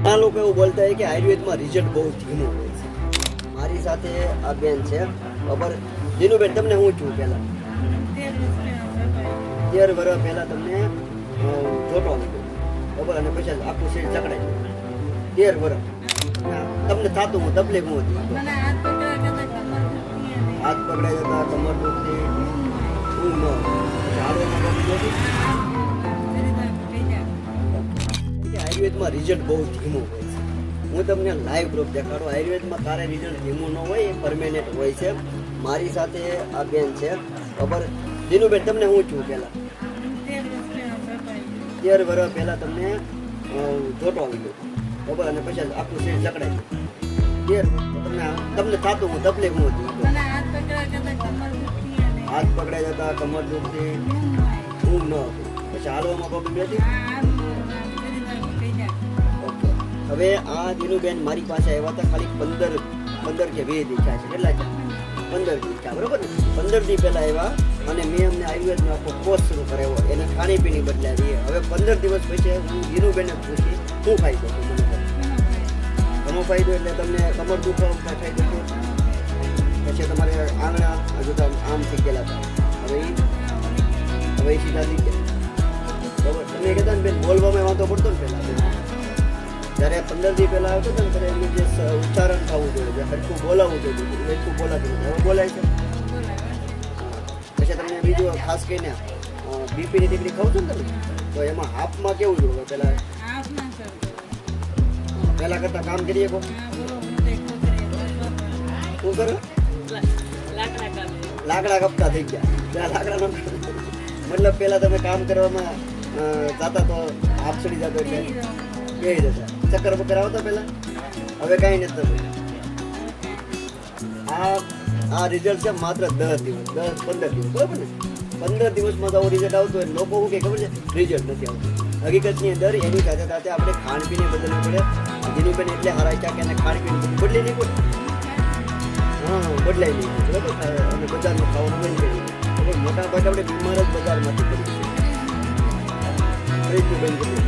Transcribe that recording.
ઘણા લોકો એવું બોલતા હોય કે આયુર્વેદમાં રિઝલ્ટ બહુ ધીમું હોય છે. મારી સાથે આ બેન છે બરાબર. જીનુબેન, તમને હું છું પહેલાં 13 વર્ષ પહેલાં તમને જોટો લીધો બરાબર, અને પછી આખું શરીર ચકડાઈ 13 વર્ષ તમને થતું હું તકલીફ હું હતી. હાથ પકડાઈ જતા, કમર દુખતી, ઊંઘ ન હાલવામાં આયુર્વેદમાં રિઝલ્ટ બહુ ધીમું હોય છે. હું તમને લાઈવ પ્રૂફ દેખાડું. આયુર્વેદમાં તારે રિઝલ્ટ ધીમું ન હોય, પરમેનન્ટ હોય છે. મારી સાથે આ બેન છે બરાબર. જીનુબેન, તમને હું છું પહેલાં 13 વર્ષ પહેલાં તમને જોટો લીધો બરાબર, અને પછી આખું શરીર ચકડાઈ 13 તમને થતું હું તકલીફ હું હતી. હાથ પકડાઈ જતા, કમર દુખતી, ઊંઘ ન હતી, પછી હાલવામાં પ્રોબ્લેમ હતી. ઓકે, હવે આ જીનુબેન મારી પાસે આવ્યા હતા ખાલી 15 કે 20 દી છે. કેટલા છે? 15 દી છે બરોબર ને. 15 દી પહેલા આવ્યા અને મેં અમને આયુર્વેદનો આખો કોર્સ શરૂ કરાવ્યો. એને ખાણીપીણી બદલાવી. હવે 15 દિવસ પછી હું જીનુબેનને પૂછી શું ફાયદો છે મને ઘણો ફાયદો. એટલે તમને કમર દુખાવો થાય જશે, પછી તમારે આંગળા હજુ તો આમ થઈ ગયેલા હતા, હવે એ સીધા થઈ ગયા બરાબર. તમે કહેતા ને બેન બોલવામાં વાંધો પડતો ને પહેલાં, જ્યારે 15 દી પહેલાં આવતો હતો ને ત્યારે એનું જે ઉચ્ચારણ થવું જોઈએ, જે હરખું બોલાવવું જોઈએ, એટલું બોલાતું હવે બોલાય છે. પછી તમને બીજું ખાસ કરીને બીપીની ટીકડી ખાવ છો ને તમે, તો એમાં હાફમાં કેવું જોઈએ? પહેલાં કરતાં કામ કરીએ કહો શું કરો? લાકડા કપતા થઈ ગયા. ત્યાં લાકડા મતલબ પહેલાં તમે કામ કરવામાં જતા તો હાફ ચડી જતો, એટલે કહી જતા ચક્કર બક્કર આવતા પહેલાં. હવે કાંઈ નથી થતું. આ રિઝલ્ટ છે માત્ર 10 દિવસ, 15 દિવસ બરાબર ને. 15 દિવસમાં તો આવું રિઝલ્ટ આવતું હોય. લોકો શું કે ખબર છે રિઝલ્ટ નથી આવતું. હકીકતની અંદર એની સાથે સાથે આપણે ખાણીપીને બદલવું પડે. જીનુબેન એટલે હારા છે કે એને ખાણીપીને બદલી નહીં પડે. હા, બદલાય નહીં બરાબર. અને બજારમાં ખાવાનું બંધ કરી દીધું. મોટા ભાગે આપણે બીમાર જ બજારમાંથી કરી દીધું બંધ કરી.